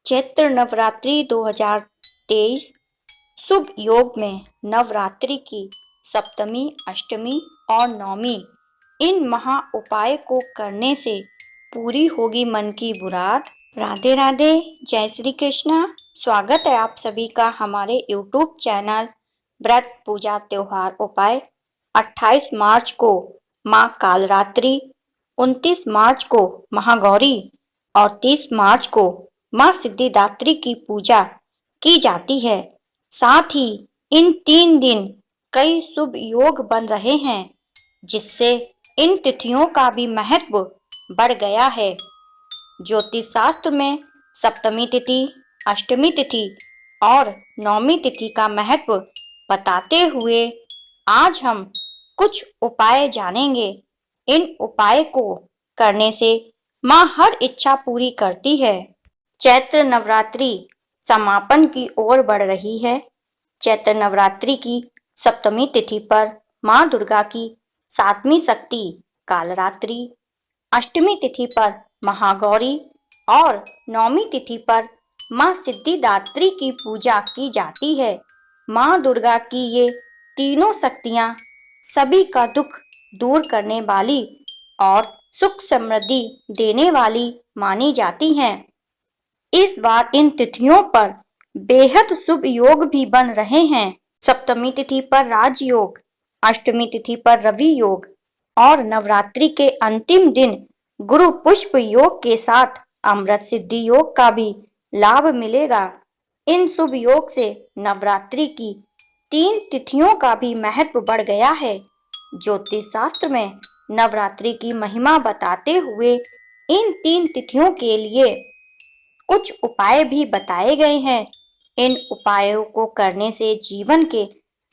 चैत्र नवरात्रि 2023 शुभ योग में नवरात्रि की सप्तमी, अष्टमी और नवमी इन महा उपाय को करने से पूरी होगी मन की मुराद। राधे राधे, जय श्री कृष्णा। स्वागत है आप सभी का हमारे YouTube चैनल व्रत पूजा त्योहार उपाय। 28 मार्च को माँ कालरात्रि, 29 मार्च को महागौरी और 30 मार्च को माँ सिद्धिदात्री की पूजा की जाती है। साथ ही इन 3 दिन कई शुभ योग बन रहे हैं, जिससे इन तिथियों का भी महत्व बढ़ गया है। ज्योतिष शास्त्र में सप्तमी तिथि, अष्टमी तिथि और नवमी तिथि का महत्व बताते हुए आज हम कुछ उपाय जानेंगे। इन उपाय को करने से माँ हर इच्छा पूरी करती है। चैत्र नवरात्रि समापन की ओर बढ़ रही है। चैत्र नवरात्रि की सप्तमी तिथि पर माँ दुर्गा की 7वीं शक्ति कालरात्रि, अष्टमी तिथि पर महागौरी और नवमी तिथि पर माँ सिद्धिदात्री की पूजा की जाती है। माँ दुर्गा की ये तीनों शक्तियाँ सभी का दुख दूर करने वाली और सुख समृद्धि देने वाली मानी जाती हैं। इस बार इन तिथियों पर बेहद शुभ योग भी बन रहे हैं। सप्तमी तिथि पर राजयोग, अष्टमी तिथि पर रवि योग और नवरात्रि के अंतिम दिन गुरु पुष्प योग के साथ अमृत सिद्धि योग का भी लाभ मिलेगा। इन शुभ योग से नवरात्रि की 3 तिथियों का भी महत्व बढ़ गया है। ज्योतिष शास्त्र में नवरात्रि की महिमा बताते हुए इन 3 तिथियों के लिए कुछ उपाय भी बताए गए हैं। इन उपायों को करने से जीवन के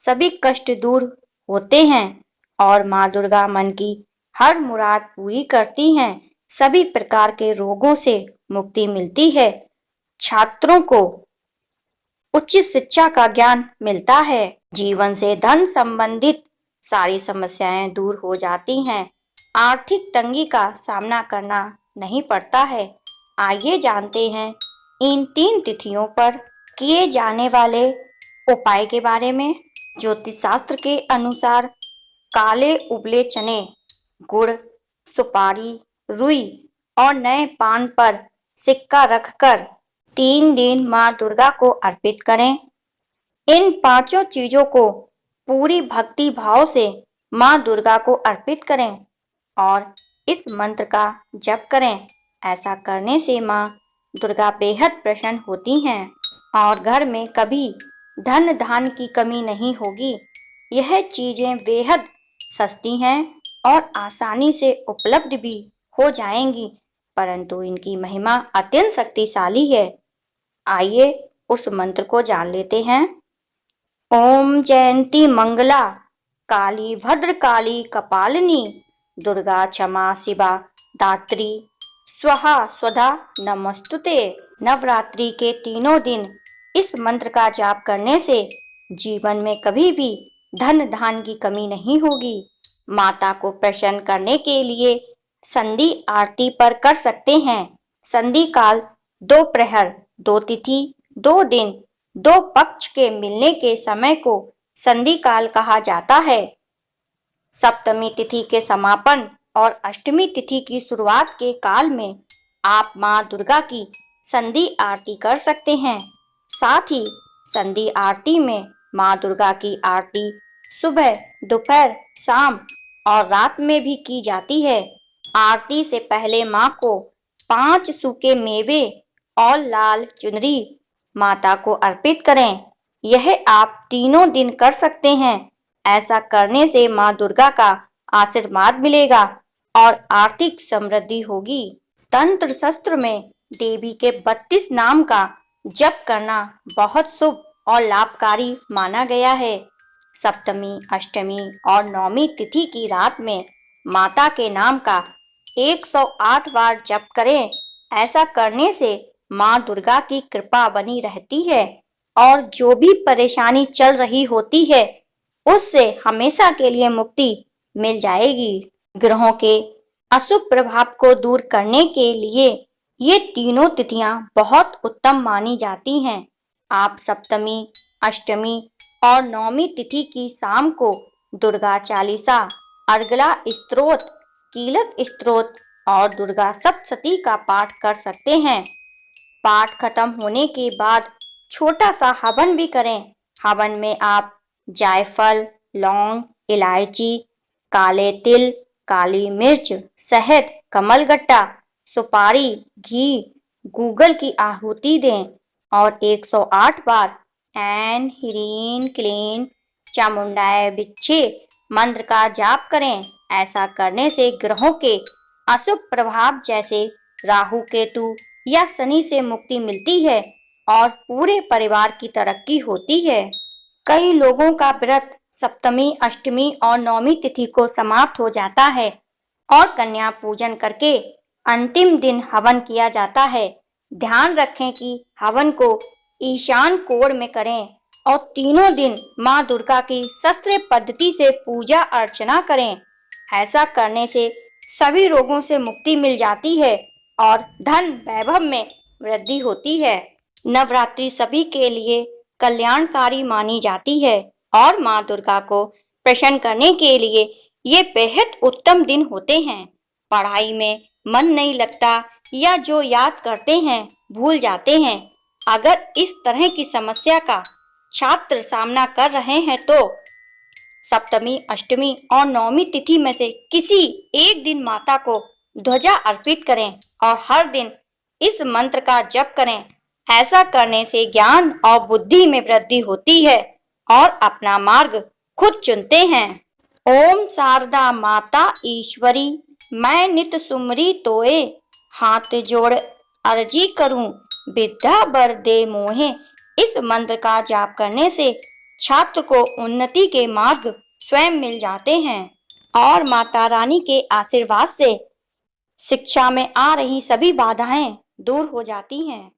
सभी कष्ट दूर होते हैं और माँ दुर्गा मन की हर मुराद पूरी करती हैं। सभी प्रकार के रोगों से मुक्ति मिलती है। छात्रों को उच्च शिक्षा का ज्ञान मिलता है। जीवन से धन संबंधित सारी समस्याएं दूर हो जाती हैं। आर्थिक तंगी का सामना करना नहीं पड़ता है। आइए जानते हैं इन 3 तिथियों पर किए जाने वाले उपाय के बारे में। ज्योतिष शास्त्र के अनुसार काले उबले चने, गुड़, सुपारी, रुई और नए पान पर सिक्का रखकर 3 दिन माँ दुर्गा को अर्पित करें। इन 5 चीजों को पूरी भक्ति भाव से माँ दुर्गा को अर्पित करें और इस मंत्र का जप करें। ऐसा करने से माँ दुर्गा बेहद प्रसन्न होती हैं और घर में कभी धन धान्य की कमी नहीं होगी। यह चीजें बेहद सस्ती हैं और आसानी से उपलब्ध भी हो जाएंगी, परंतु इनकी महिमा अत्यंत शक्तिशाली है। आइए उस मंत्र को जान लेते हैं। ओम जयंती मंगला काली भद्रकाली कपालिनी दुर्गा क्षमा शिवा दात्री स्वाहा स्वधा नमस्तुते। नवरात्रि के तीनों दिन इस मंत्र का जाप करने से जीवन में कभी भी धन धान्य की कमी नहीं होगी। माता को प्रसन्न करने के लिए संधि आरती पर कर सकते हैं। संधि काल 2 प्रहर, 2 तिथि, 2 दिन, 2 पक्ष के मिलने के समय को संधि काल कहा जाता है। सप्तमी तिथि के समापन और अष्टमी तिथि की शुरुआत के काल में आप माँ दुर्गा की संधि आरती कर सकते हैं। साथ ही संधि आरती में माँ दुर्गा की आरती सुबह, दोपहर, शाम और रात में भी की जाती है। आरती से पहले माँ को 5 सूखे मेवे और लाल चुनरी माता को अर्पित करें। यह आप तीनों दिन कर सकते हैं। ऐसा करने से माँ दुर्गा का आशीर्वाद मिलेगा और आर्थिक समृद्धि होगी। तंत्र शास्त्र में देवी के 32 नाम का जप करना बहुत शुभ और लाभकारी माना गया है। सप्तमी, अष्टमी और नवमी तिथि की रात में माता के नाम का 108 बार जप करें। ऐसा करने से माँ दुर्गा की कृपा बनी रहती है और जो भी परेशानी चल रही होती है उससे हमेशा के लिए मुक्ति मिल जाएगी। ग्रहों के अशुभ प्रभाव को दूर करने के लिए ये तीनों तिथियां बहुत उत्तम मानी जाती हैं। आप सप्तमी, अष्टमी और नवमी तिथि की शाम को दुर्गा चालीसा, अर्गला स्तोत्र, कीलक स्तोत्र और दुर्गा सप्तशती का पाठ कर सकते हैं। पाठ खत्म होने के बाद छोटा सा हवन भी करें। हवन में आप जायफल, लौंग, इलायची, काले तिल, काली मिर्च, शहद, कमलगट्टा, सुपारी, घी, गूगल की आहुति दें और 108 बार ऐन ह्रीं क्लीं चामुंडाय विच्चे मंत्र का जाप करें। ऐसा करने से ग्रहों के अशुभ प्रभाव जैसे राहु केतु या शनि से मुक्ति मिलती है और पूरे परिवार की तरक्की होती है। कई लोगों का व्रत सप्तमी, अष्टमी और नवमी तिथि को समाप्त हो जाता है और कन्या पूजन करके अंतिम दिन हवन किया जाता है। ध्यान रखें कि हवन को ईशान कोण में करें और तीनों दिन माँ दुर्गा की शास्त्रीय पद्धति से पूजा अर्चना करें। ऐसा करने से सभी रोगों से मुक्ति मिल जाती है और धन वैभव में वृद्धि होती है। नवरात्रि सभी के लिए कल्याणकारी मानी जाती है और माँ दुर्गा को प्रसन्न करने के लिए ये बेहद उत्तम दिन होते हैं। पढ़ाई में मन नहीं लगता या जो याद करते हैं भूल जाते हैं। अगर इस तरह की समस्या का छात्र सामना कर रहे हैं तो सप्तमी, अष्टमी और नवमी तिथि में से किसी एक दिन माता को ध्वजा अर्पित करें और हर दिन इस मंत्र का जप करें। ऐसा करने से ज्ञान और बुद्धि में वृद्धि होती है और अपना मार्ग खुद चुनते हैं। ओम शारदा माता ईश्वरी, मैं नित सुमरी तोए, हाथ जोड़ अर्जी करूं, विद्या बर दे मोहे। इस मंत्र का जाप करने से छात्र को उन्नति के मार्ग स्वयं मिल जाते हैं और माता रानी के आशीर्वाद से शिक्षा में आ रही सभी बाधाएं दूर हो जाती हैं।